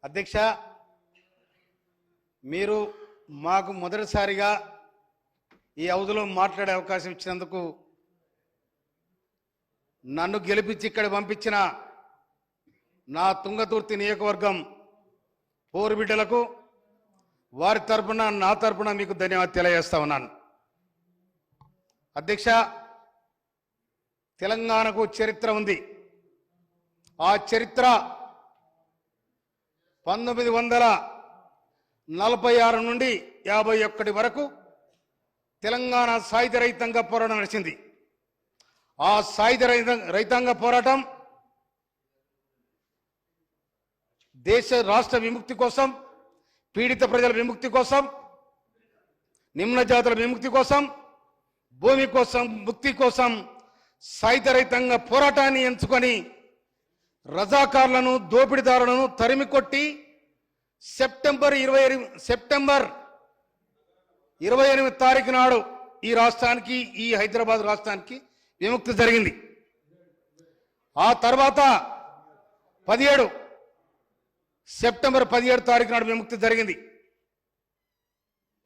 అధ్యక్ష, మీరు మాకు మొదటిసారిగా ఈ హౌజ్లో మాట్లాడే అవకాశం ఇచ్చినందుకు, నన్ను గెలిపించి ఇక్కడ పంపించిన నా తుంగతుర్తి నియోజకవర్గం పోరు బిడ్డలకు వారి తరపున నా తరపున మీకు ధన్యవాదాలు తెలియజేస్తా ఉన్నాను. అధ్యక్ష, తెలంగాణకు చరిత్ర ఉంది. ఆ చరిత్ర 1946 నుండి 51 వరకు తెలంగాణ సాయుధ రైతాంగ పోరాటం నడిచింది. ఆ సాయుధ రైతాంగ పోరాటం దేశ రాష్ట్ర విముక్తి కోసం, పీడిత ప్రజల విముక్తి కోసం, నిమ్న జాతుల విముక్తి కోసం, భూమి కోసం, ముక్తి కోసం సాయుధ రైతాంగ పోరాటాన్ని ఎంచుకొని రజాకార్లను, దోపిడీదారులను తరిమి కొట్టి సెప్టెంబర్ 28 తారీఖు నాడు ఈ రాష్ట్రానికి, ఈ హైదరాబాద్ రాష్ట్రానికి విముక్తి జరిగింది. ఆ తర్వాత సెప్టెంబర్ 17 తారీఖు నాడు విముక్తి జరిగింది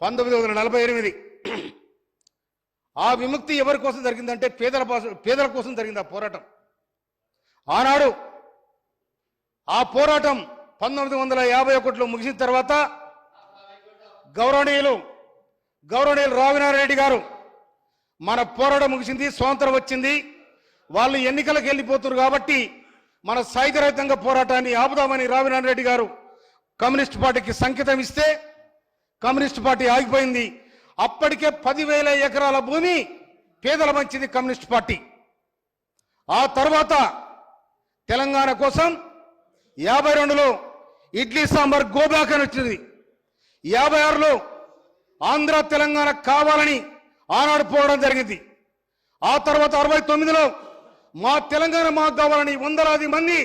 1948. ఆ విముక్తి ఎవరి కోసం జరిగిందంటే పేదల కోసం జరిగింది ఆ పోరాటం. ఆనాడు ఆ పోరాటం 1951లో ముగిసిన తర్వాత గౌరవనీయులు రావినారాయణ రెడ్డి గారు మన పోరాటం ముగిసింది, స్వాతంత్రం వచ్చింది, వాళ్ళు ఎన్నికలకు వెళ్ళిపోతున్నారు కాబట్టి మన సాయుధ రైతాంగ పోరాటాన్ని ఆపుదామని రావినారాయణ రెడ్డి గారు కమ్యూనిస్ట్ పార్టీకి సంకేతం ఇస్తే కమ్యూనిస్ట్ పార్టీ ఆగిపోయింది. అప్పటికే 10,000 ఎకరాల భూమి పేదల మంచిది కమ్యూనిస్ట్ పార్టీ. ఆ తర్వాత తెలంగాణ కోసం 52లో ఇడ్లీ సాంబార్ గోబ్యాక్ అని వచ్చింది. 56లో ఆంధ్ర తెలంగాణ కావాలని ఆనాడు పోవడం జరిగింది. ఆ తర్వాత 69లో మా తెలంగాణ మాకు కావాలని వందలాది మంది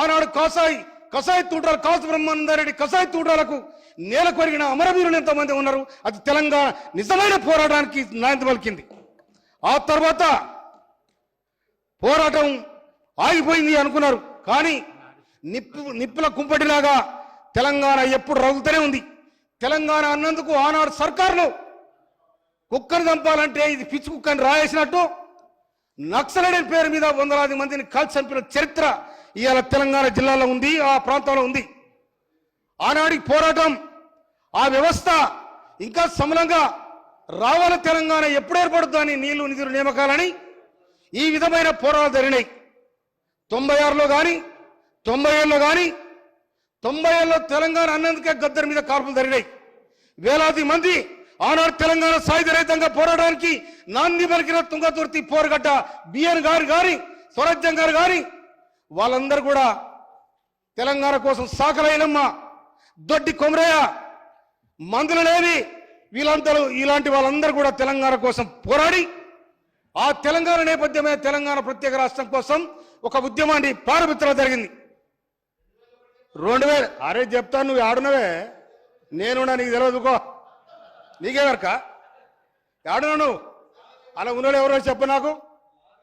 ఆనాడు కసాయి తూటాలు, కాసు బ్రహ్మానందరెడ్డి కసాయి తూటాలకు నేల కొరిగిన అమరవీరులు ఎంతమంది ఉన్నారు. అది తెలంగాణ నిజమైన పోరాటానికి నాంది పలికింది. ఆ తర్వాత పోరాటం ఆగిపోయింది అనుకున్నారు, కానీ నిప్పుల కుంపటిలాగా తెలంగాణ ఎప్పుడు రగులుతూనే ఉంది. తెలంగాణ అన్నందుకు ఆనాడు సర్కారులు కుక్కను చంపాలంటే ఇది పిచ్చి కుక్కని రాయేసినట్టు నక్సలైట్ పేరు మీద వందలాది మందిని కాల్చి చంపిన చరిత్ర ఇవాళ తెలంగాణ జిల్లాలో ఉంది, ఆ ప్రాంతంలో ఉంది. ఆనాడి పోరాటం, ఆ వ్యవస్థ ఇంకా సమలంగా రావాల తెలంగాణ ఎప్పుడు ఏర్పడుతుందని, నీళ్లు నిధులు నియామకాలని ఈ విధమైన పోరాటాలు జరిగినాయి. 96లో కానీ 97లో కానీ 90లో తెలంగాణ అన్నందుకే గద్దర్ మీద కాల్పులు జరిగినాయి. వేలాది మంది ఆనాడు తెలంగాణ సాయుధ రైతాంగ పోరాటానికి నాంది పలికిన తుంగతుర్తి పోరుగడ్డ బిఎన్ గారు కానీ, స్వరాజ్యం గారు కానీ వాళ్ళందరూ కూడా తెలంగాణ కోసం సాకలైనమ్మ, దొడ్డి కొమరయ్య, మందులు లేవి వీళ్ళందరూ, ఇలాంటి వాళ్ళందరూ కూడా తెలంగాణ కోసం పోరాడి ఆ తెలంగాణ నేపథ్యమే తెలంగాణ ప్రత్యేక రాష్ట్రం కోసం ఒక ఉద్యమాన్ని ప్రారంభించడం జరిగింది. 2000 అరే చెప్తాను, నువ్వు ఆడునవే, నేనున్నా, నీకు తెలియదుకో, నీకేవరక ఆడునా నువ్వు? అలా ఉన్నోళ్ళు ఎవరో చెప్పు నాకు.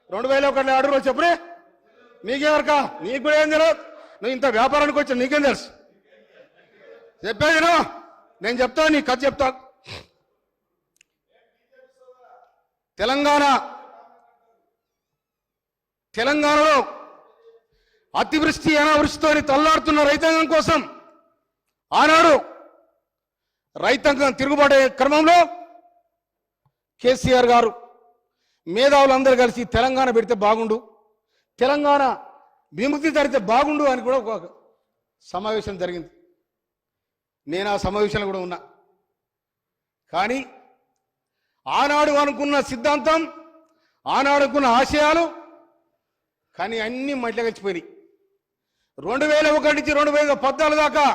2001 ఆడురో చెప్పురే, నీకేవరక? నీకు కూడా ఏం తెలియదు, నువ్వు ఇంత వ్యాపారానికి వచ్చా, నీకేం తెలుసు? చెప్పేది నేను చెప్తాను, నీ కథ చెప్తా. తెలంగాణలో అతివృష్టి అనావృష్టితో తల్లాడుతున్న రైతాంగం కోసం ఆనాడు రైతాంగం తిరుగుబాటు క్రమంలో కేసీఆర్ గారు మేధావులందరూ కలిసి తెలంగాణ పెడితే బాగుండు, తెలంగాణ విముక్తి జరిగితే బాగుండు అని కూడా ఒక సమావేశం జరిగింది. నేను ఆ సమావేశంలో కూడా ఉన్నా. కానీ ఆనాడు అనుకున్న సిద్ధాంతం, ఆనాడు అనుకున్న ఆశయాలు కానీ అన్నీ మట్టిలో కలిసిపోయినాయి. 2001 నుంచి 2014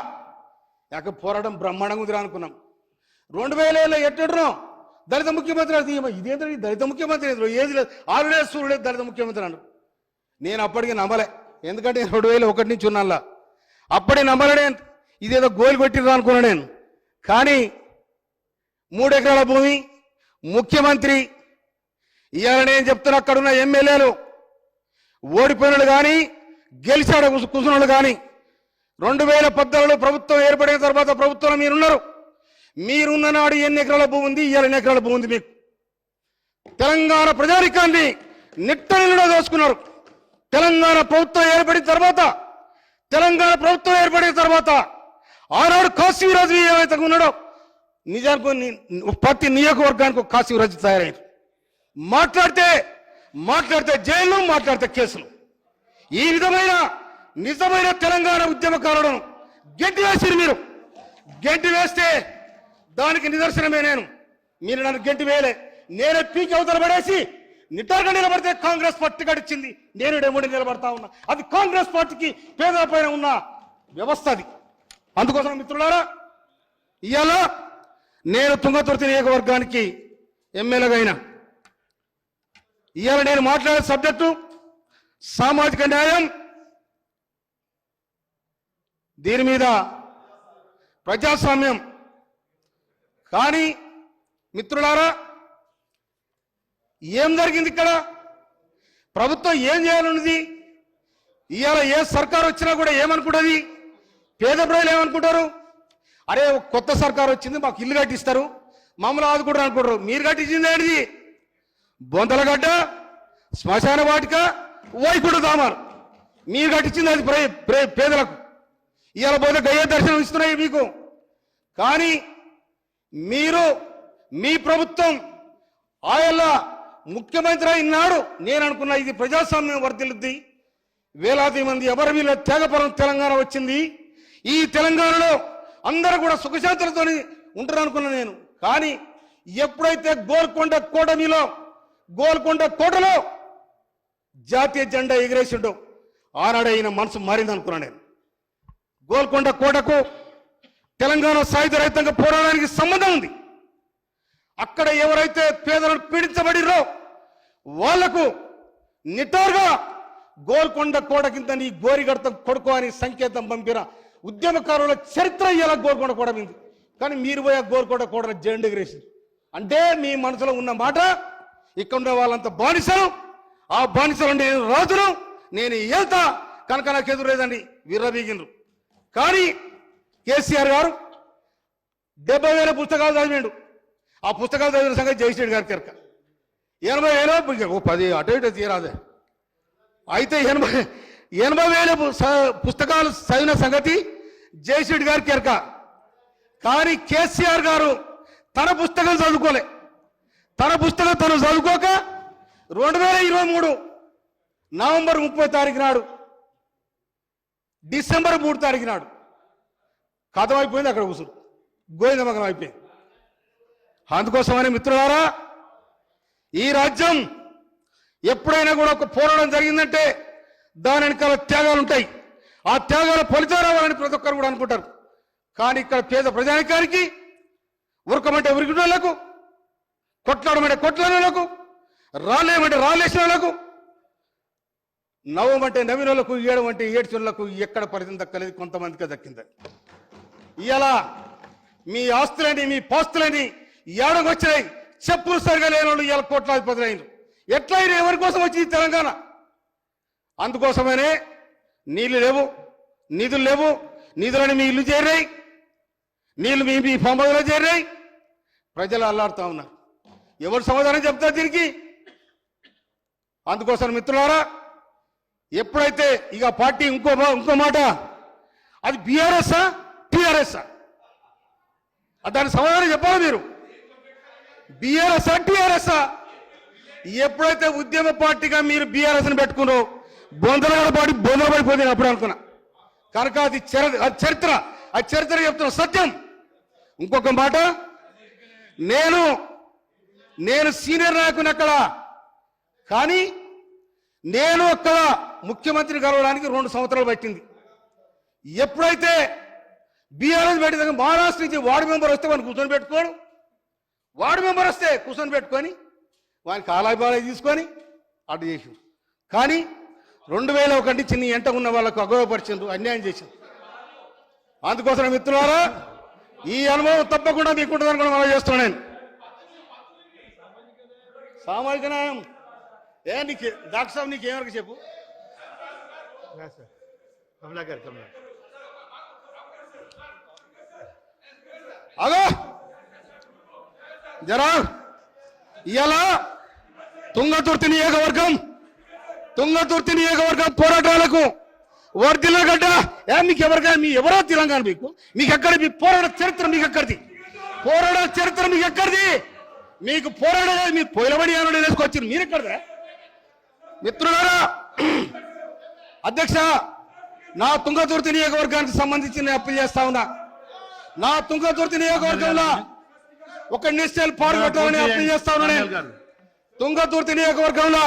దాకా పోరాటం బ్రహ్మాండంగా ఉంది అనుకున్నాం. 2000 ఎట్టడునో దళిత ముఖ్యమంత్రి, ఇదేంటో దళిత ముఖ్యమంత్రి ఏది లేదు, ఆరుడే సూర్యుడు దళిత ముఖ్యమంత్రి అన్నాడు. నేను అప్పటికి నమ్మలే, ఎందుకంటే 2001 నుంచి ఉన్నాళ్ళ అప్పటికి నమ్మలే. ఇదేదో గోలు కొట్టిర్రు అనుకున్నా నేను. కానీ 3 ఎకరాల భూమి, ముఖ్యమంత్రి, ఇవాళ నేను చెప్తున్నా అక్కడున్న ఎమ్మెల్యేలు ఓడిపోయినోళ్ళు కానీ గెలిచాడు కూర్చున్నోళ్ళు కానీ 2014లో ప్రభుత్వం ఏర్పడిన తర్వాత ప్రభుత్వంలో మీరున్నారు. మీరున్న నాడు ఎన్ని ఎకరాల భూమి ఉంది, ఇవాళ ఎన్ని ఎకరాల భూమి ఉంది మీకు? తెలంగాణ ప్రజానికాన్ని నిట్టనిలో దోచుకున్నారు. తెలంగాణ ప్రభుత్వం ఏర్పడిన తర్వాత ఆనాడు కాశీరాజు ఏమైతే ఉన్నాడో నిజానికి ప్రతి నియోజకవర్గానికి ఒక కాశీరాజు తయారయ్యారు. మాట్లాడితే జైలు, మాట్లాడితే కేసులు. ఈ విధమైన నిజమైన తెలంగాణ ఉద్యమకారులను గెంటి వేసిరు. మీరు గెంటి వేస్తే దానికి నిదర్శనమే మీరు నన్ను గెంటి వేయలే. నేనే పీకి అవతల పడేసి నిటారుగా నిలబడితే కాంగ్రెస్ పార్టీ గడిచింది. నేను డెమోడి నిలబడతా ఉన్నా. అది కాంగ్రెస్ పార్టీకి పేదల పైన ఉన్న వ్యవస్థ అది. అందుకోసం మిత్రులారా, ఇవాళ నేను తుంగతుర్తి నియోజకవర్గానికి ఎమ్మెల్యేగా అయినా ఇవాళ నేను మాట్లాడే సబ్జెక్టు సామాజిక న్యాయం. దీని మీద ప్రజాస్వామ్యం. కానీ మిత్రులారా, ఏం జరిగింది ఇక్కడ? ప్రభుత్వం ఏం చేయాలన్నది ఇవాళ ఏ సర్కారు వచ్చినా కూడా ఏమనుకుంటుంది? పేద ప్రజలు ఏమనుకుంటారు? అరే కొత్త సర్కారు వచ్చింది, మాకు ఇల్లు కట్టిస్తారు, మమ్మల్ని ఆదుకుంటారు అనుకుంటారు. మీరు కట్టించింది ఏంటిది? బొంతలగడ్డ, శ్మశాన వాటిక, వైకుంఠ ధామాలు. మీరు కట్టించింది అది పేదలకు. ఇవాళ పోతే గయ్య దర్శనం ఇస్తున్నాయి మీకు. కానీ మీ ప్రభుత్వం ఆయల్ల ముఖ్యమంత్రి అయినాడు నేను అనుకున్నా ఇది ప్రజాస్వామ్యం వర్ధిల్లుద్ది, వేలాది మంది అమరవీరుల త్యాగపరం తెలంగాణ వచ్చింది, ఈ తెలంగాణలో అందరూ కూడా సుఖశాంతులతో ఉంటారు అనుకున్నా నేను. కానీ ఎప్పుడైతే గోల్కొండ కోటలో జాతీయ జెండా ఎగిరేసిండో ఆనాడు ఆయన మనసు మారింది అనుకున్నా నేను. గోల్కొండ కోటకు తెలంగాణ సాయుధ రహితంగా పోరాడడానికి సంబంధం ఉంది. అక్కడ ఎవరైతే పేదలను పీడించబడిరో వాళ్లకు నిటారుగా గోల్కొండ కోట కింద నీ గోరిగడతం కొడుకో అని సంకేతం పంపిన ఉద్యమకారుల చరిత్ర ఇలా గోల్కొండ కోట మీద. కానీ మీరు పోయి గోల్కొండ కోటలో జెండా ఎగిరేసింది అంటే మీ మనసులో ఉన్న మాట ఇక్కడ ఉండే వాళ్ళంతా బానిసలు, ఆ బానిసలు నేను రాజును, నేను వెళ్తా కనుక నాకు ఎదురేదండి విర్రబీగినరు. కానీ కేసీఆర్ గారు 70,000 పుస్తకాలు చదివిండు. ఆ పుస్తకాలు చదివిన సంగతి జయశ్రెడ్డి గారికి ఎరక. 80,000 10 అటు ఇటు తీరాదే. అయితే 80,000 పుస్తకాలు చదివిన సంగతి జయశ్రెడ్డి గారికి ఎరక. కానీ కేసీఆర్ గారు తన పుస్తకం చదువుకోలే. తన పుస్తకం తను చదువుకోక 2023 నవంబర్ 30 తారీఖు నాడు, డిసెంబర్ 3 తారీఖు నాడు కథం అయిపోయింది. అక్కడ కూర్చుడు గోవిందమగం అయిపోయింది. అందుకోసమని మిత్రులారా, ఈ రాజ్యం ఎప్పుడైనా కూడా ఒక పోరాటం జరిగిందంటే దాని వెనకాల త్యాగాలు ఉంటాయి. ఆ త్యాగాల ఫలితాలు రావాలని ప్రతి ఒక్కరు కూడా అనుకుంటారు. కానీ ఇక్కడ పేద ప్రజానికానికి ఉరకమంటే ఉరికినోళ్లకు, కొట్లాడమంటే కొట్లాడేళ్లకు, రాలేమంటే రాలేసిన వాళ్ళకు, నవ్వమంటే నవ్వినోళ్లకు, ఏడమంటే ఏడ్చినోళ్లకు ఎక్కడ ఫలితం దక్కలేదు, కొంతమందికి దక్కింది. ఇలా మీ ఆస్తులని మీ పాస్తులని ఏడకొచ్చినాయి. చెప్పులు సరిగా లేని వాళ్ళు ఇలా కోట్లాధిపతులు అయినారు. ఎట్లా అయినా ఎవరి కోసం వచ్చింది తెలంగాణ? అందుకోసమనే నీళ్లు లేవు, నిధులు లేవు, నిధులని మీ ఇల్లు చేరాయి, నీళ్లు మీ పంపదలో చేరాయి. ప్రజలు అల్లాడుతూ ఉన్నారు. ఎవరు సమాధానం చెప్తారు దీనికి? అందుకోసం మిత్రులారా, ఎప్పుడైతే ఇక పార్టీ ఇంకో మాట, అది బీఆర్ఎస్ఆ టీఆర్ఎస్ఆ? దానికి సమాధానం చెప్పాలి మీరు. బీఆర్ఎస్ఆ టీఆర్ఎస్ఆ? ఎప్పుడైతే ఉద్యమ పార్టీగా మీరు బీఆర్ఎస్ని పెట్టుకున్నారో బొందలు పడిపోతుంది అప్పుడు అనుకున్నా. కనుక అది చరిత్ర చెప్తున్న సత్యం. ఇంకొక మాట, నేను సీనియర్ నాయకుని అక్కడ, కానీ నేను అక్కడ ముఖ్యమంత్రిని కలవడానికి 2 సంవత్సరాలు పట్టింది. ఎప్పుడైతే బీఆర్ఎస్ పెట్టిన మహారాష్ట్ర నుంచి వార్డు మెంబర్ వస్తే వాడిని కూర్చొని పెట్టుకోడు, వార్డు మెంబర్ వస్తే కూర్చొని పెట్టుకొని వానికి ఆలాయి తీసుకొని అడ్డు చేసి, కానీ 2001 నుంచి నీ ఎంట ఉన్న వాళ్ళకు అగౌరవపరిచిండ్రు, అన్యాయం చేసిండ్రు. అందుకోసం మిత్రులారా, ఈ అనుభవం తప్పకుండా మీకుంటుందని కూడా మనం చేస్తున్నాను. నేను సామాజిక న్యాయం నీకు డాక్టర్ సాబ్ నీకేమరకు చెప్పు. అగో జరా ఇలా తుంగతుర్తి నియోజకవర్గం పోరాటాలకు వర్దిల్లగడ్డ మీకు ఎవరికైనా మీ ఎవరో తెలంగాణ మీకు ఎక్కడ మీ పోరాట చరిత్ర మీకు ఎక్కడిది మీకు పోరాడలేదు మీ పొలబడి అని వేసుకొచ్చారు మీరు ఎక్కడదా మిత్రులారా అధ్యక్ష నా తుంగతుర్తి నియోజకవర్గానికి సంబంధించి నేను అప్పీల్ చేస్తా ఉన్నా నా తుంగతుర్తి నియోజకవర్గంలో ఒక ఇండస్ట్రియల్ పార్క్ పెట్టాలని అప్పీల్ చేస్తా ఉన్నా నేను తుంగతుర్తి నియోజకవర్గంలో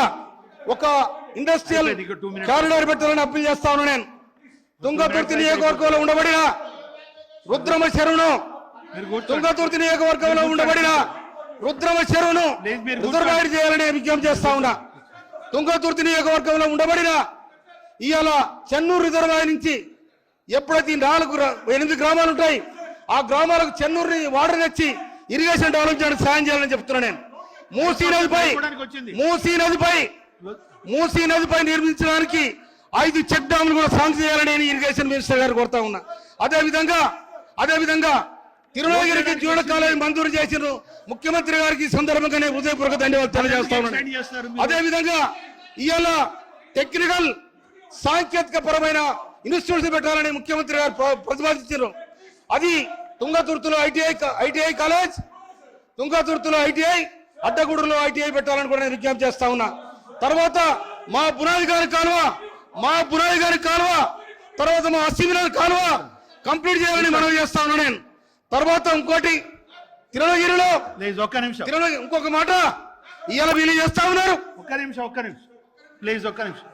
ఒక ఇండస్ట్రియల్ కారిడార్ పెట్టాలని అప్పీల్ చేస్తా ఉన్నా నేను తుంగతుర్తి నియోజకవర్గంలో ఉండబడిన రుద్రమ చెరువును తుంగతుర్తి నియోజకవర్గంలో ఉండబడిన రుద్రమ చెరువును రిజర్వాయర్ చేయాలని విజ్ఞప్తి చేస్తా ఉన్నా తుంగతుర్తి నియోజకవర్గంలో ఉండబడిన ఇవాళ చెన్నూరు రిజర్వాయర్ నుంచి ఎప్పుడైతే 8 గ్రామాలు ఉంటాయి ఆ గ్రామాలకు చెన్నూరు వాటర్ తెచ్చి ఇరిగేషన్ డెవలప్ చేయడానికి సాయం చేయాలని చెప్తున్నా నేను మూసీ నదిపై నిర్మించడానికి 5 చెక్ డ్యాములు కూడా శాంక్షన్ చేయాలని నేను ఇరిగేషన్ మినిస్టర్ గారు కోరుతా ఉన్నా అదేవిధంగా తిరుమలగిరికి జూడ కాలేజీ మంజూరు చేసిన ముఖ్యమంత్రి గారికి సందర్భంగా నేను హృదయపూర్వక ధన్యవాదాలు తెలియజేస్తా ఉన్నాను అదేవిధంగా ఇవాళ టెక్నికల్ సాంకేతిక పరమైన ఇన్స్టిట్యూట్స్ పెట్టాలని ముఖ్యమంత్రి గారు ప్రతిపాదించారు అది తుంగతుర్తిలో ఐటీఐ కాలేజ్ తుంగతుర్తిలో ఐటీఐ అడ్డగూడలో ఐటీఐ పెట్టాలని కూడా నేను విజ్ఞప్తి చేస్తా ఉన్నా తర్వాత మా బునాది గారి కాలువ తర్వాత మా అసిమినర్ కాలువ కంప్లీట్ చేయాలని మనం చేస్తా ఉన్నా నేను తర్వాత ఇంకోటి తిరుమలగిరిలో ఇంకొక మాట ఇవాళ వీళ్ళు చేస్తా ఉన్నారు ఒక్క నిమిషం ప్లీజ్ ఒక్క నిమిషం